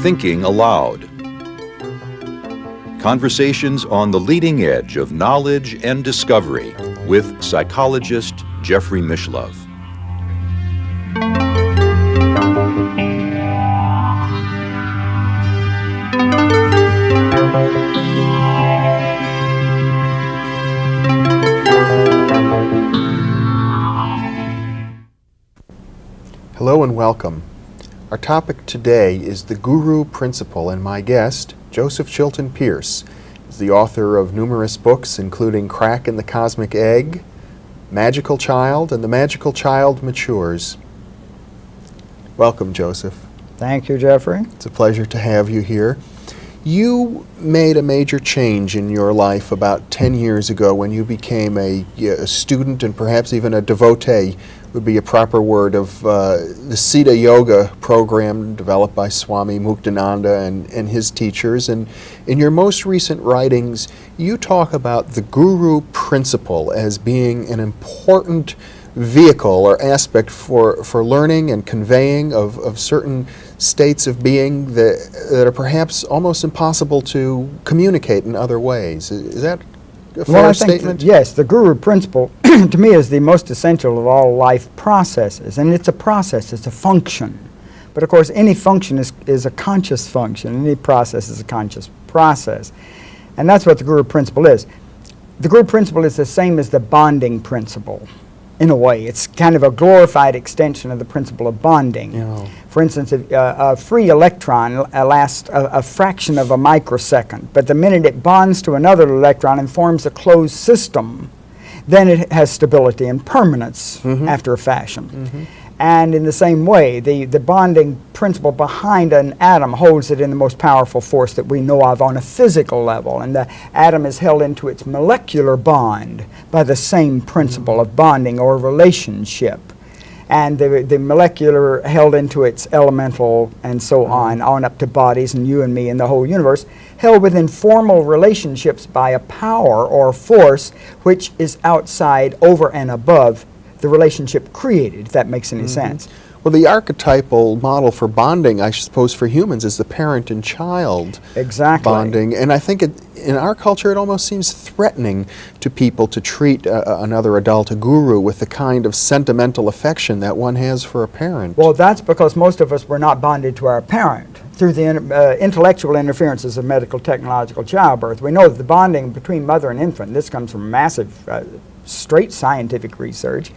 Thinking Aloud. Conversations on the leading edge of knowledge and discovery with psychologist Jeffrey Mishlove. Hello and welcome. Our topic today is the Guru Principle, and my guest, Joseph Chilton Pearce, is the author of numerous books including Crack in the Cosmic Egg, Magical Child, and The Magical Child Matures. Welcome, Joseph. Thank you, Jeffrey. It's a pleasure to have you here. You made a major change in your life about 10 years ago when you became a student and perhaps even a devotee, would be a proper word, of the Siddha Yoga program developed by Swami Muktananda and his teachers. And in your most recent writings, you talk about the Guru Principle as being an important vehicle or aspect for learning and conveying of certain states of being that are perhaps almost impossible to communicate in other ways. Is that a fair statement? Yes, the Guru Principle to me is the most essential of all life processes, and it's a process, it's a function. But of course any function is a conscious function, any process is a conscious process. And that's what the Guru Principle is. The Guru Principle is the same as the bonding principle. In a way, it's kind of a glorified extension of the principle of bonding. Yeah. For instance, a free electron lasts a fraction of a microsecond, but the minute it bonds to another electron and forms a closed system, then it has stability and permanence after a fashion. And in the same way, the bonding principle behind an atom holds it in the most powerful force that we know of on a physical level. And the atom is held into its molecular bond by the same principle of bonding or relationship. And the molecular held into its elemental and so on up to bodies and you and me and the whole universe, held within formal relationships by a power or force which is outside, over and above the relationship created, if that makes any sense. Well, the archetypal model for bonding, I suppose, for humans is the parent and child bonding. And I think in our culture it almost seems threatening to people to treat another adult, a guru, with the kind of sentimental affection that one has for a parent. Well, that's because most of us were not bonded to our parent through the intellectual interferences of medical technological childbirth. We know that the bonding between mother and infant, this comes from massive straight scientific research,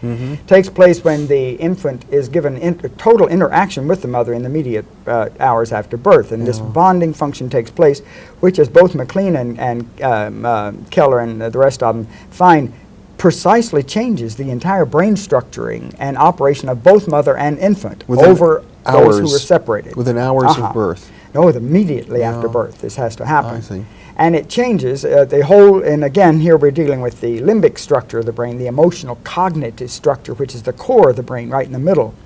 takes place when the infant is given total interaction with the mother in the immediate hours after birth. And this bonding function takes place, which, as both McLean and Keller and the rest of them find, precisely changes the entire brain structuring and operation of both mother and infant over those who are separated. Within hours of birth? No, immediately after birth this has to happen. I see. And it changes the whole, and again, here we're dealing with the limbic structure of the brain, the emotional cognitive structure, which is the core of the brain, right in the middle.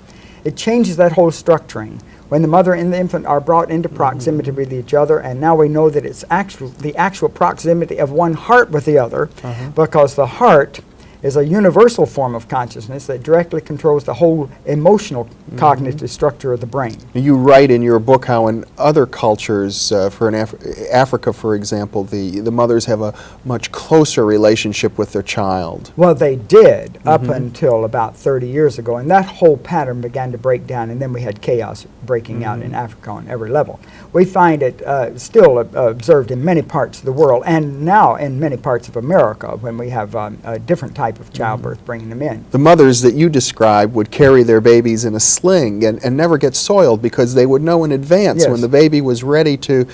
It changes that whole structuring when the mother and the infant are brought into proximity with each other, and now we know that it's the actual proximity of one heart with the other, because the heart is a universal form of consciousness that directly controls the whole emotional cognitive structure of the brain. You write in your book how in other cultures, for Africa, for example, the mothers have a much closer relationship with their child. Well, they did up until about 30 years ago, and that whole pattern began to break down, and then we had chaos breaking out in Africa on every level. We find it still observed in many parts of the world, and now in many parts of America, when we have a different type of childbirth bringing them in. The mothers that you describe would carry their babies in a sling and never get soiled because they would know in advance when the baby was ready to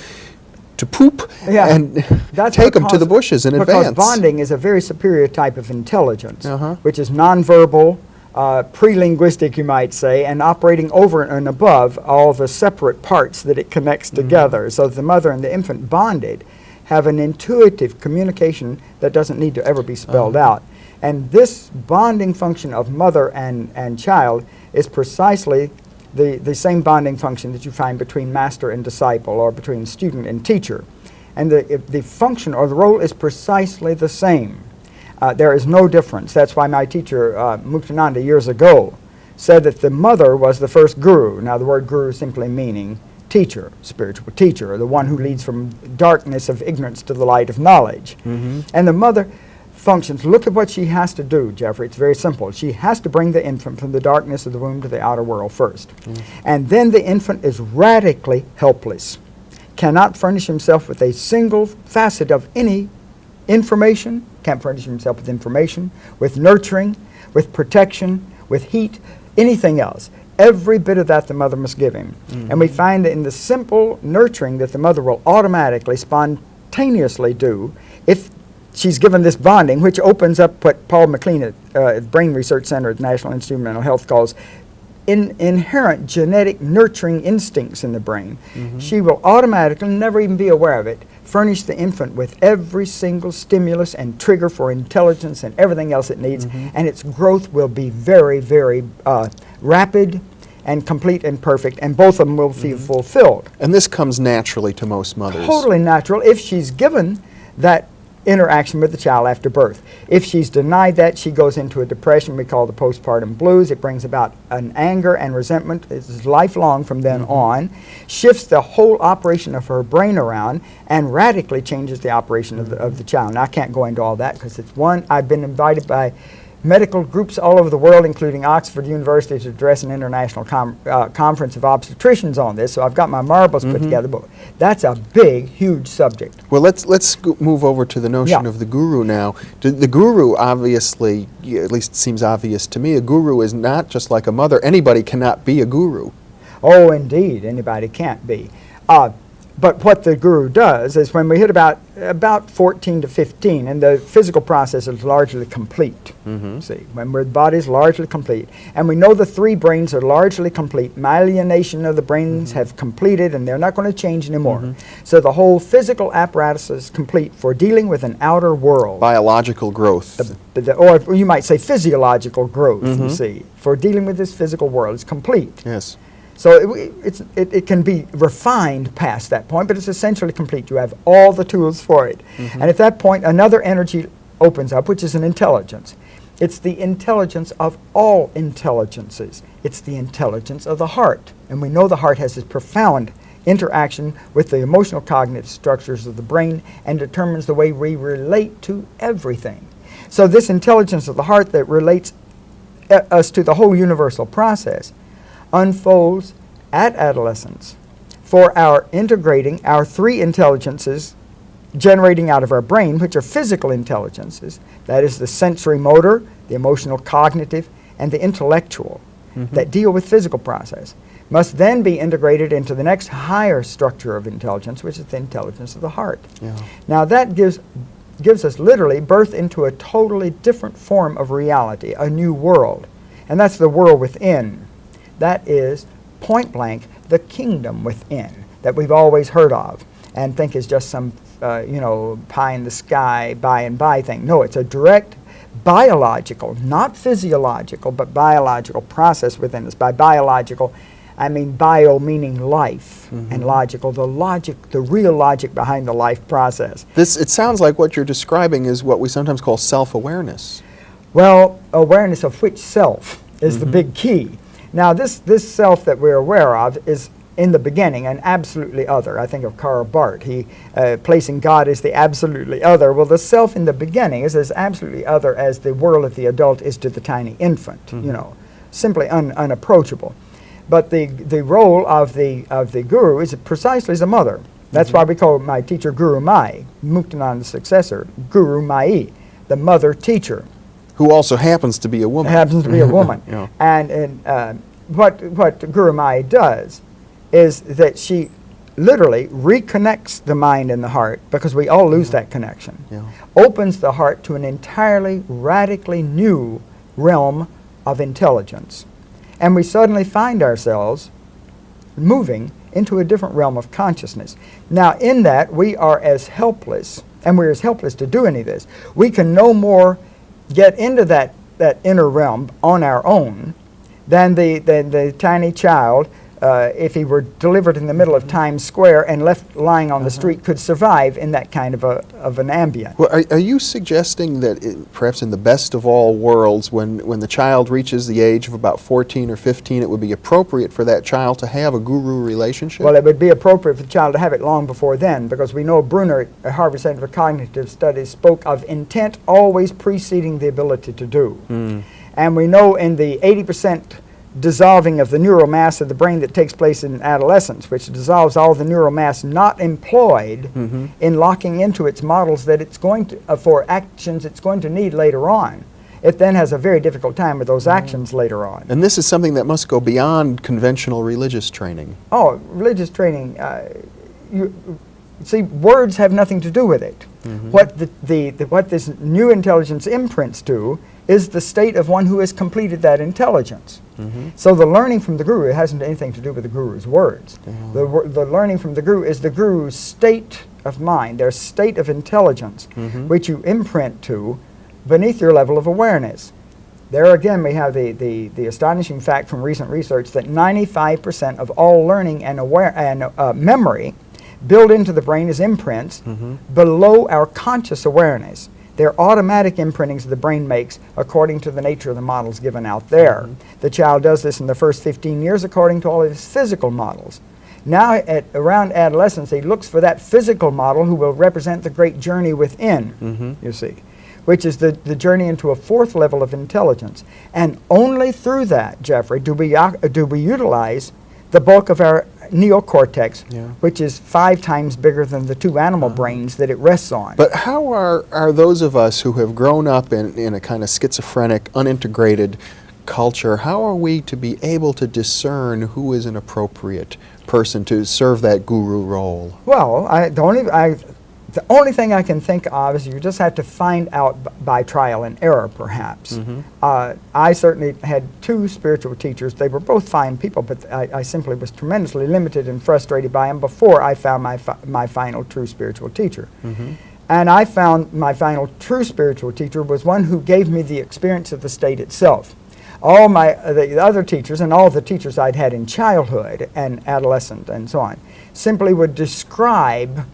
poop and take them to the bushes in advance. Because bonding is a very superior type of intelligence, which is nonverbal, pre-linguistic, you might say, and operating over and above all the separate parts that it connects together. So the mother and the infant bonded have an intuitive communication that doesn't need to ever be spelled out. And this bonding function of mother and child is precisely the same bonding function that you find between master and disciple, or between student and teacher. And the function or the role is precisely the same. There is no difference. That's why my teacher, Muktananda, years ago, said that the mother was the first guru. Now, the word guru simply meaning teacher, spiritual teacher, or the one who leads from darkness of ignorance to the light of knowledge. And the mother functions. Look at what she has to do, Jeffrey. It's very simple. She has to bring the infant from the darkness of the womb to the outer world first. And then the infant is radically helpless, cannot furnish himself with a single facet of any information, can't furnish himself with information, with nurturing, with protection, with heat, anything else. Every bit of that the mother must give him. And we find that in the simple nurturing that the mother will automatically, spontaneously do, if she's given this bonding, which opens up what Paul McLean at the Brain Research Center at the National Institute of Mental Health calls inherent genetic nurturing instincts in the brain. She will automatically, never even be aware of it, furnish the infant with every single stimulus and trigger for intelligence and everything else it needs, and its growth will be very, very rapid and complete and perfect, and both of them will feel fulfilled. And this comes naturally to most mothers. Totally natural if she's given that interaction with the child after birth. If she's denied that, she goes into a depression we call the postpartum blues. It brings about an anger and resentment. It's lifelong from then on, shifts the whole operation of her brain around, and radically changes the operation of the child. Now, I can't go into all that because it's one, I've been invited by medical groups all over the world, including Oxford University, to address an international conference of obstetricians on this. So I've got my marbles put together, but that's a big, huge subject. Well, let's move over to the notion of the guru now. The guru, obviously, at least it seems obvious to me, a guru is not just like a mother. Anybody cannot be a guru. Oh, indeed, anybody can't be. But what the guru does is when we hit about 14 to 15, and the physical process is largely complete, see, when the body's largely complete, and we know the three brains are largely complete, myelination of the brains have completed, and they're not going to change anymore. So the whole physical apparatus is complete for dealing with an outer world. Biological growth. Or you might say physiological growth, you see, for dealing with this physical world. It's complete. Yes. So it can be refined past that point, but it's essentially complete. You have all the tools for it. And at that point, another energy opens up, which is an intelligence. It's the intelligence of all intelligences. It's the intelligence of the heart. And we know the heart has this profound interaction with the emotional cognitive structures of the brain and determines the way we relate to everything. So this intelligence of the heart that relates us to the whole universal process unfolds at adolescence for our integrating our three intelligences generating out of our brain, which are physical intelligences, that is the sensory motor, the emotional cognitive, and the intellectual that deal with physical process, must then be integrated into the next higher structure of intelligence, which is the intelligence of the heart. Now that gives us literally birth into a totally different form of reality, a new world, and that's the world within. That is, point blank, the kingdom within that we've always heard of and think is just some, pie in the sky, by and by thing. No, it's a direct biological, not physiological, but biological process within us. By biological, I mean bio meaning life, and logical, the real logic behind the life process. It sounds like what you're describing is what we sometimes call self-awareness. Well, awareness of which self is the big key. Now, this self that we're aware of is, in the beginning, an absolutely other. I think of Karl Barth. He placing God as the absolutely other. Well, the self in the beginning is as absolutely other as the world of the adult is to the tiny infant. Simply unapproachable. But the role of the guru is precisely as a mother. That's why we call my teacher Guru Mai, Muktananda's successor, Guru Mai, the mother teacher. Who also happens to be a woman. Happens to be a woman. And what Guru Mai does is that she literally reconnects the mind and the heart, because we all lose that connection, opens the heart to an entirely, radically new realm of intelligence. And we suddenly find ourselves moving into a different realm of consciousness. Now, in that, we are as helpless, and we're as helpless to do any of this. We can no more get into that inner realm on our own than the tiny child if he were delivered in the middle of Times Square and left lying on the street, could survive in that kind of an ambient. Well, are you suggesting that perhaps in the best of all worlds, when the child reaches the age of about 14 or 15, it would be appropriate for that child to have a guru relationship? Well, it would be appropriate for the child to have it long before then, because we know Bruner at Harvard Center for Cognitive Studies spoke of intent always preceding the ability to do. And we know in the 80% dissolving of the neural mass of the brain that takes place in adolescence, which dissolves all the neural mass not employed in locking into its models that it's going to, for actions it's going to need later on. It then has a very difficult time with those actions later on. And this is something that must go beyond conventional religious training. Oh, religious training, see, words have nothing to do with it. What what this new intelligence imprints to is the state of one who has completed that intelligence. So the learning from the guru hasn't anything to do with the guru's words. The learning from the guru is the guru's state of mind, their state of intelligence, which you imprint to beneath your level of awareness. There again we have the astonishing fact from recent research that 95% of all learning and memory built into the brain as imprints below our conscious awareness. They're automatic imprintings the brain makes according to the nature of the models given out there. The child does this in the first 15 years according to all of his physical models. Now, around adolescence, he looks for that physical model who will represent the great journey within, you see, which is the journey into a fourth level of intelligence. And only through that, Jeffrey, do we utilize the bulk of our neocortex, which is 5 times bigger than the 2 animal brains that it rests on. But how are those of us who have grown up in a kind of schizophrenic, unintegrated culture, how are we to be able to discern who is an appropriate person to serve that guru role? Well, the only thing I can think of is you just have to find out by trial and error, perhaps. I certainly had 2 spiritual teachers. They were both fine people, but I simply was tremendously limited and frustrated by them before I found my final true spiritual teacher. And I found my final true spiritual teacher was one who gave me the experience of the state itself. All the other teachers and all the teachers I'd had in childhood and adolescent and so on simply would describe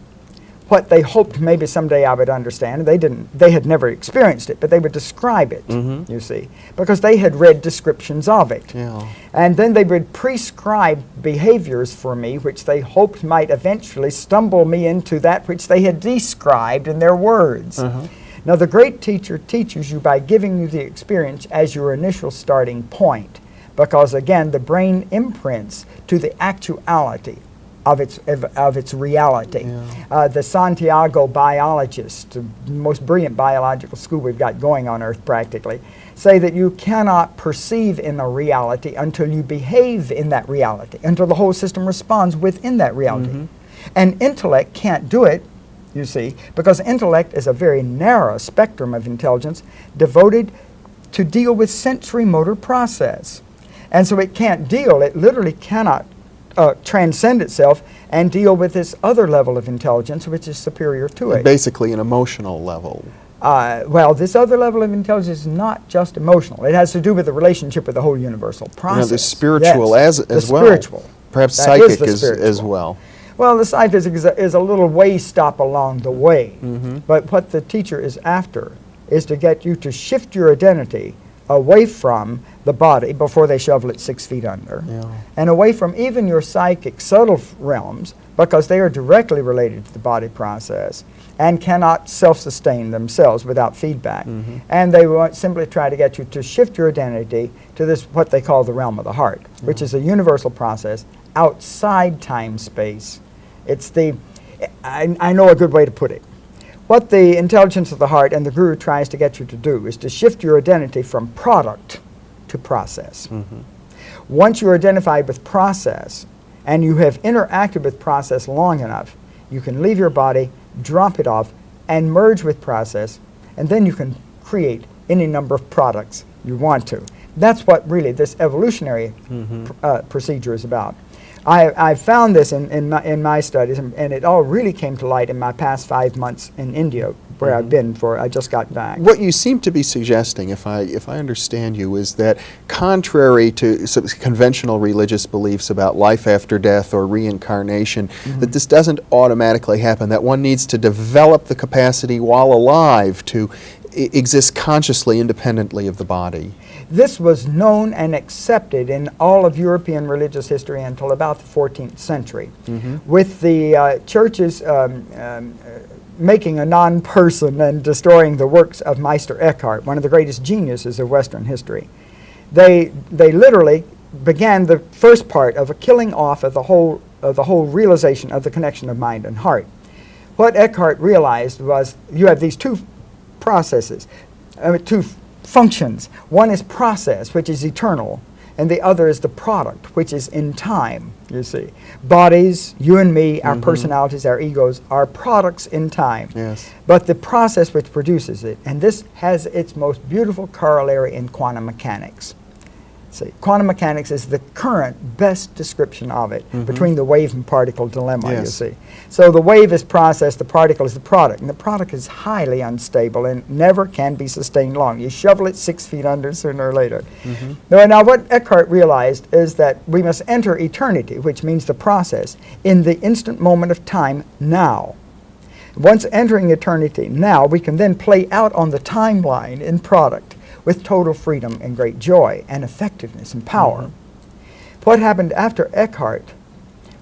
what they hoped maybe someday I would understand. They had never experienced it, but they would describe it, you see, because they had read descriptions of it. And then they would prescribe behaviors for me which they hoped might eventually stumble me into that which they had described in their words. Now, the great teacher teaches you by giving you the experience as your initial starting point, because again, the brain imprints to the actuality of its reality. The Santiago biologists, the most brilliant biological school we've got going on Earth practically, say that you cannot perceive in a reality until you behave in that reality, until the whole system responds within that reality. And intellect can't do it, you see, because intellect is a very narrow spectrum of intelligence devoted to deal with sensory motor process. And so it can't deal, it literally cannot transcend itself and deal with this other level of intelligence which is superior to it. Basically an emotional level. Well, this other level of intelligence is not just emotional. It has to do with the relationship with the whole universal process. The spiritual as well. Spiritual. Perhaps That psychic is the as well. Well, the scientific is a little way stop along the way. But what the teacher is after is to get you to shift your identity away from the body before they shovel it 6 feet under, and away from even your psychic subtle realms, because they are directly related to the body process and cannot self-sustain themselves without feedback. And they want simply try to get you to shift your identity to this, what they call the realm of the heart, which is a universal process outside time-space. It's I know a good way to put it. What the intelligence of the heart and the guru tries to get you to do is to shift your identity from product to process. Once you're identified with process and you have interacted with process long enough, you can leave your body, drop it off, and merge with process, and then you can create any number of products you want to. That's what really this evolutionary procedure is about. I found this in my studies, and it all really came to light in my past 5 months in India where I've been for. I just got back. What you seem to be suggesting, if I understand you, is that contrary to some conventional religious beliefs about life after death or reincarnation, that this doesn't automatically happen, that one needs to develop the capacity while alive to exist consciously independently of the body. This was known and accepted in all of European religious history until about the 14th century, with the churches making a non-person and destroying the works of Meister Eckhart, one of the greatest geniuses of Western history. They literally began the first part of a killing off of the whole realization of the connection of mind and heart. What Eckhart realized was you have these two processes, two functions. One is process, which is eternal, and the other is the product, which is in time, you see. Bodies, you and me, our personalities, our egos, are products in time. Yes. But the process which produces it, and this has its most beautiful corollary in quantum mechanics. See, quantum mechanics is the current best description of it, between the wave and particle dilemma, you see. So the wave is process, the particle is the product, and the product is highly unstable and never can be sustained long. You shovel it 6 feet under sooner or later. Now what Eckhart realized is that we must enter eternity, which means the process, in the instant moment of time now. Once entering eternity now, we can then play out on the timeline in product with total freedom and great joy and effectiveness and power. What happened after Eckhart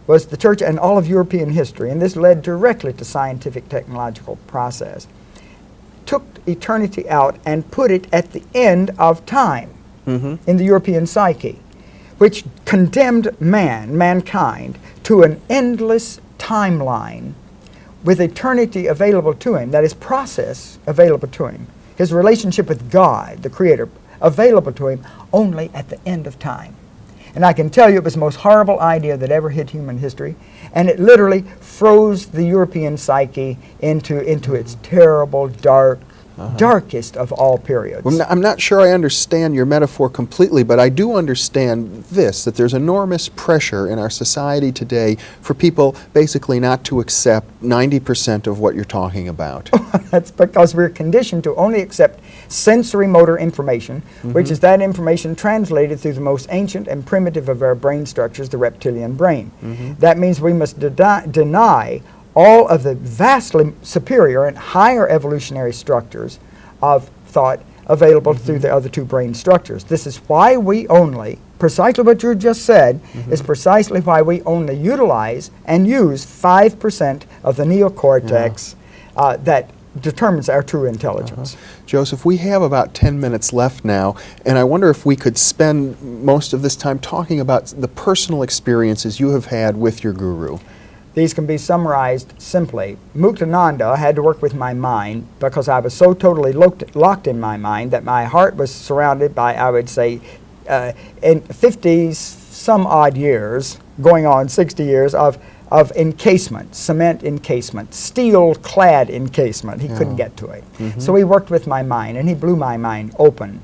was the church and all of European history, and this led directly to scientific technological process, took eternity out and put it at the end of time in the European psyche, which condemned mankind, to an endless timeline with eternity available to him, that is process available to him. His relationship with God, the Creator, available to him only at the end of time. And I can tell you it was the most horrible idea that ever hit human history, and it literally froze the European psyche into its terrible, darkest of all periods. Well, I'm not sure I understand your metaphor completely, but I do understand this, that there's enormous pressure in our society today for people basically not to accept 90% of what you're talking about. That's because we're conditioned to only accept sensory motor information, which is that information translated through the most ancient and primitive of our brain structures, the reptilian brain. That means we must deny all of the vastly superior and higher evolutionary structures of thought available through the other two brain structures. This is why we only, precisely what you just said, is precisely why we only utilize and use 5% of the neocortex that determines our true intelligence. Joseph, we have about 10 minutes left now, and I wonder if we could spend most of this time talking about the personal experiences you have had with your guru. These can be summarized simply. Muktananda had to work with my mind because I was so totally locked in my mind that my heart was surrounded by, I would say, in 50 some odd years, going on 60 years, of encasement, cement encasement, steel-clad encasement. He couldn't get to it. So he worked with my mind, and he blew my mind open.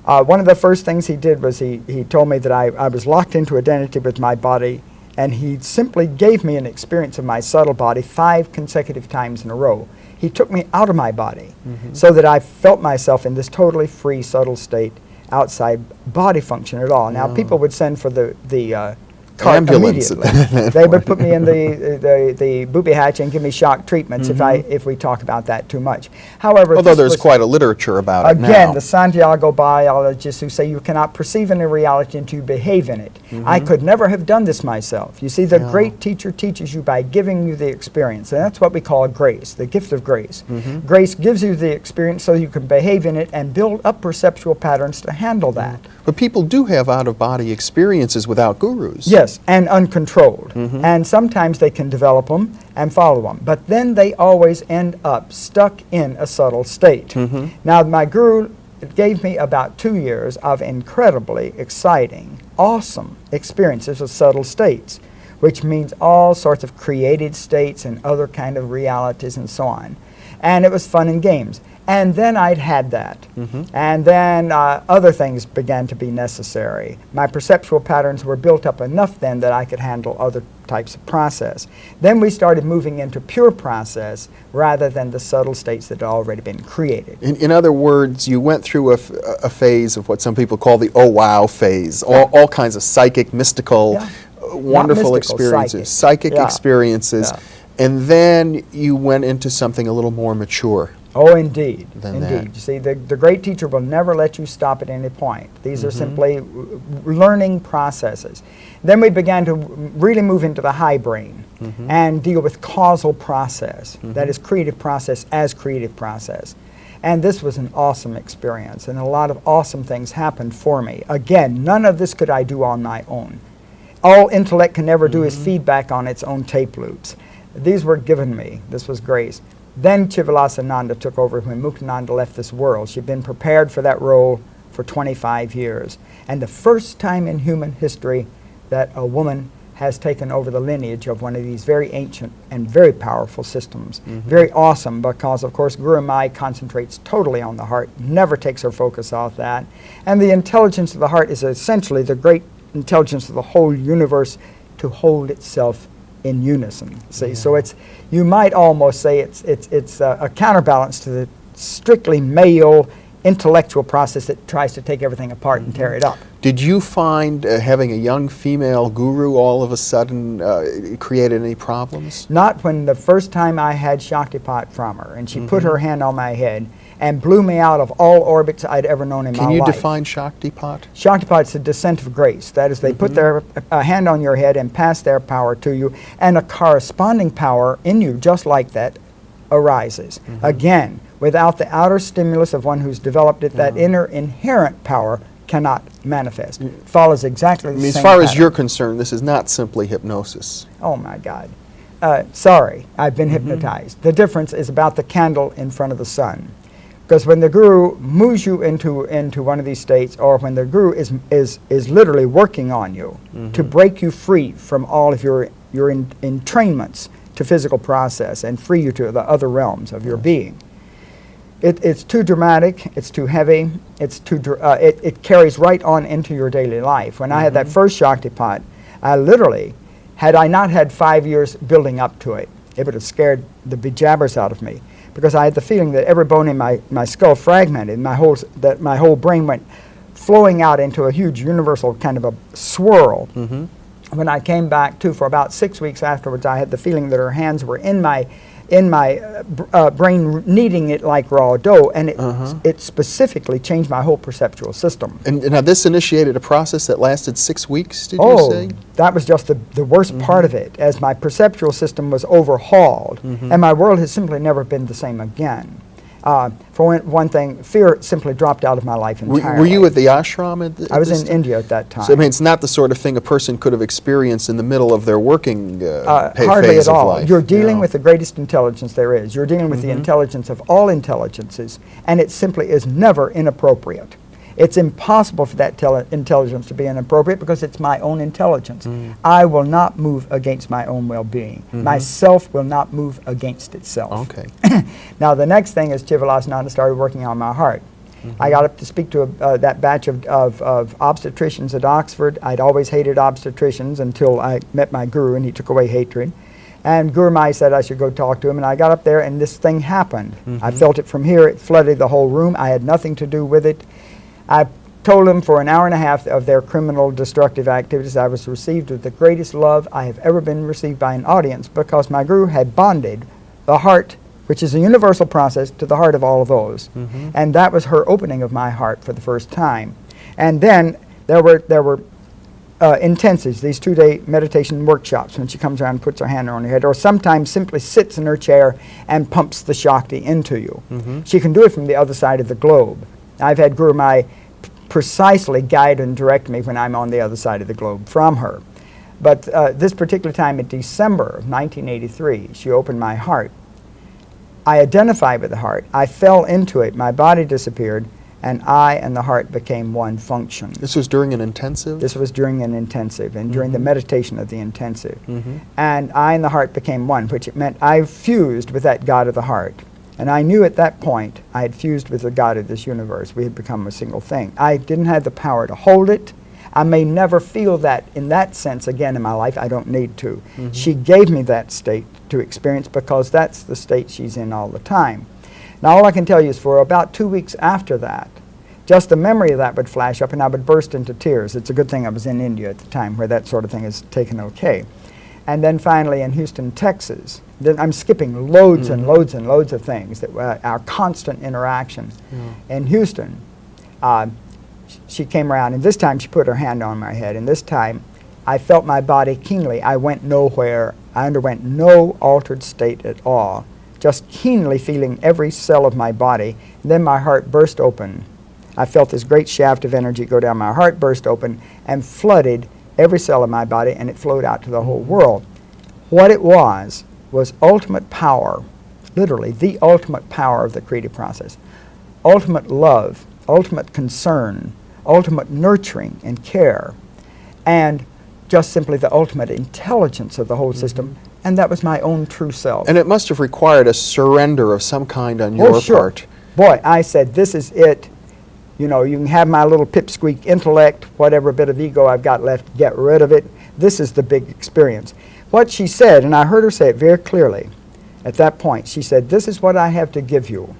One of the first things he did was he told me that I was locked into identity with my body, and he simply gave me an experience of my subtle body 5 consecutive times in a row. He took me out of my body so that I felt myself in this totally free, subtle state outside body function at all. Now, people would send for the cart ambulance immediately. They would put me in the booby hatch and give me shock treatments if we talk about that too much. However, although there's quite a literature about it now. Again, the Santiago biologists who say you cannot perceive any reality until you behave in it. I could never have done this myself. You see, the great teacher teaches you by giving you the experience, and that's what we call grace, the gift of grace. Grace gives you the experience so you can behave in it and build up perceptual patterns to handle that. But people do have out-of-body experiences without gurus. Yes, and uncontrolled. And sometimes they can develop them and follow them. But then they always end up stuck in a subtle state. Now, my guru gave me about 2 years of incredibly exciting, awesome experiences of subtle states, which means all sorts of created states and other kind of realities and so on. And it was fun and games. And then I'd had that. And then other things began to be necessary. My perceptual patterns were built up enough then that I could handle other types of process. Then we started moving into pure process rather than the subtle states that had already been created. In other words, you went through a phase of what some people call the oh wow phase, all kinds of psychic, mystical, wonderful mystical, experiences, psychic. experiences, and then you went into something a little more mature. Oh, indeed, Than indeed. that. You see, the great teacher will never let you stop at any point. These are simply learning processes. Then we began to really move into the high brain and deal with causal process, that is creative process as creative process. And this was an awesome experience, and a lot of awesome things happened for me. Again, none of this could I do on my own. All intellect can ever do is feedback on its own tape loops. These were given me. This was grace. Then Chivilasananda took over when Muktananda left this world. She'd been prepared for that role for 25 years. And the first time in human history that a woman has taken over the lineage of one of these very ancient and very powerful systems. Very awesome because, of course, Guru Mai concentrates totally on the heart, never takes her focus off that. And the intelligence of the heart is essentially the great intelligence of the whole universe to hold itself in unison. See, so it's, you might almost say it's a counterbalance to the strictly male intellectual process that tries to take everything apart and tear it up. Did you find having a young female guru all of a sudden created any problems? Not when the first time I had Shaktipat from her, and she put her hand on my head and blew me out of all orbits I'd ever known in my life. Can you define Shaktipat? Shaktipat is a descent of grace. That is, they put their hand on your head and pass their power to you, and a corresponding power in you, just like that, arises. Again, without the outer stimulus of one who's developed it, that inner inherent power cannot manifest. It follows exactly the same As far as pattern. you're concerned, this is not simply hypnosis. Oh my God. Sorry, I've been hypnotized. The difference is about the candle in front of the sun. Because when the Guru moves you into one of these states, or when the Guru is literally working on you to break you free from all of your entrainments to physical process and free you to the other realms of your being, it's too dramatic, it's too heavy, it carries right on into your daily life. When I had that first Shaktipat, I literally, had I not had 5 years building up to it, it would have scared the bejabbers out of me. Because I had the feeling that every bone in my skull fragmented, that my whole brain went flowing out into a huge universal kind of a swirl. When I came back to, for about 6 weeks afterwards, I had the feeling that her hands were in my brain, kneading it like raw dough, and it specifically changed my whole perceptual system. And now this initiated a process that lasted 6 weeks, did you say? That was just the worst part of it, as my perceptual system was overhauled, and my world has simply never been the same again. For one thing, fear simply dropped out of my life entirely. Were you at the ashram at I was this in time? India at that time. So I mean, it's not the sort of thing a person could have experienced in the middle of their working hardly phase at all. of life. You're dealing with the greatest intelligence there is. You're dealing with the intelligence of all intelligences, and it simply is never inappropriate. It's impossible for that intelligence to be inappropriate because it's my own intelligence. I will not move against my own well-being. Myself will not move against itself. Okay. Now the next thing is Chivilasananda started working on my heart. I got up to speak to that batch of obstetricians at Oxford. I'd always hated obstetricians until I met my guru and he took away hatred. And Guru Mai said I should go talk to him, and I got up there and this thing happened. I felt it from here. It flooded the whole room. I had nothing to do with it. I told them for an hour and a half of their criminal destructive activities. I was received with the greatest love I have ever been received by an audience, because my guru had bonded the heart, which is a universal process, to the heart of all of those. And that was her opening of my heart for the first time. And then there were intensives, these 2-day meditation workshops, when she comes around and puts her hand on your head, or sometimes simply sits in her chair and pumps the Shakti into you. She can do it from the other side of the globe. I've had Guru Mai precisely guide and direct me when I'm on the other side of the globe from her. But this particular time in December of 1983, she opened my heart. I identified with the heart. I fell into it. My body disappeared, and I and the heart became one function. This was during an intensive? This was during an intensive, and during the meditation of the intensive. And I and the heart became one, which it meant I fused with that God of the heart. And I knew at that point I had fused with the God of this universe. We had become a single thing. I didn't have the power to hold it. I may never feel that in that sense again in my life. I don't need to. Mm-hmm. She gave me that state to experience because that's the state she's in all the time. Now all I can tell you is for about 2 weeks after that, just the memory of that would flash up and I would burst into tears. It's a good thing I was in India at the time where that sort of thing is taken okay. And then finally in Houston, Texas, I'm skipping loads and loads and loads of things that our constant interaction. In Houston, she came around and this time she put her hand on my head and this time I felt my body keenly. I went nowhere. I underwent no altered state at all, just keenly feeling every cell of my body. And then my heart burst open. I felt this great shaft of energy go down. My heart burst open and flooded every cell of my body and it flowed out to the whole world. What it was ultimate power, literally the ultimate power of the creative process. Ultimate love, ultimate concern, ultimate nurturing and care, and just simply the ultimate intelligence of the whole system, and that was my own true self. And it must have required a surrender of some kind on your part. Boy, I said, this is it. You know, you can have my little pipsqueak intellect, whatever bit of ego I've got left, get rid of it. This is the big experience. What she said, and I heard her say it very clearly at that point, she said, this is what I have to give you.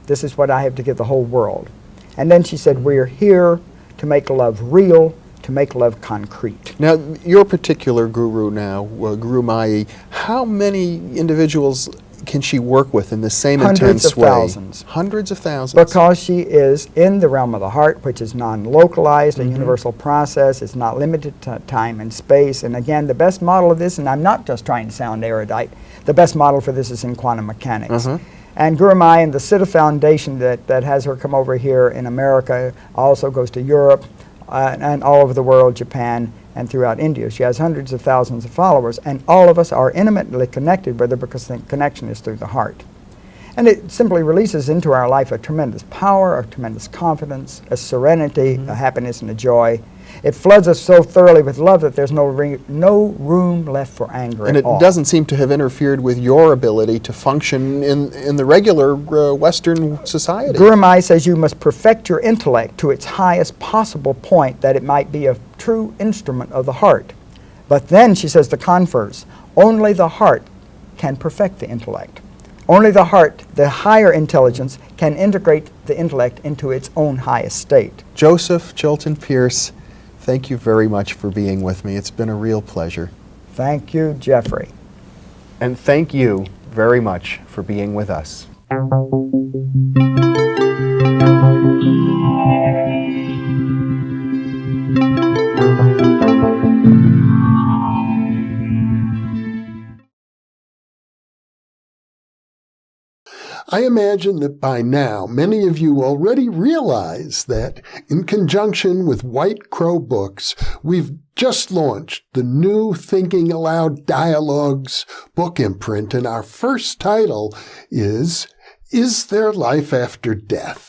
This is what I have to give the whole world. And then she said, we're here to make love real, to make love concrete. Now, your particular guru now, Guru Mai, how many individuals can she work with in the same intense way? Hundreds of thousands. Hundreds of thousands. Because she is in the realm of the heart, which is non-localized, a universal process. It's not limited to time and space. And again, the best model of this, and I'm not just trying to sound erudite, the best model for this is in quantum mechanics. And Guru Mai and the Siddha Foundation that has her come over here in America also goes to Europe and all over the world, Japan, and throughout India. She has hundreds of thousands of followers, and all of us are intimately connected with her because the connection is through the heart. And it simply releases into our life a tremendous power, a tremendous confidence, a serenity, a happiness, and a joy. It floods us so thoroughly with love that there's no room left for anger and at all. And it doesn't seem to have interfered with your ability to function in the regular Western society. Guru Mai says you must perfect your intellect to its highest possible point that it might be a true instrument of the heart. But then, she says the converse, only the heart can perfect the intellect. Only the heart, the higher intelligence, can integrate the intellect into its own highest state. Joseph Chilton Pearce, thank you very much for being with me. It's been a real pleasure. Thank you, Jeffrey. And thank you very much for being with us. I imagine that by now many of you already realize that, in conjunction with White Crow Books, we've just launched the new Thinking Aloud Dialogues book imprint, and our first title is There Life After Death?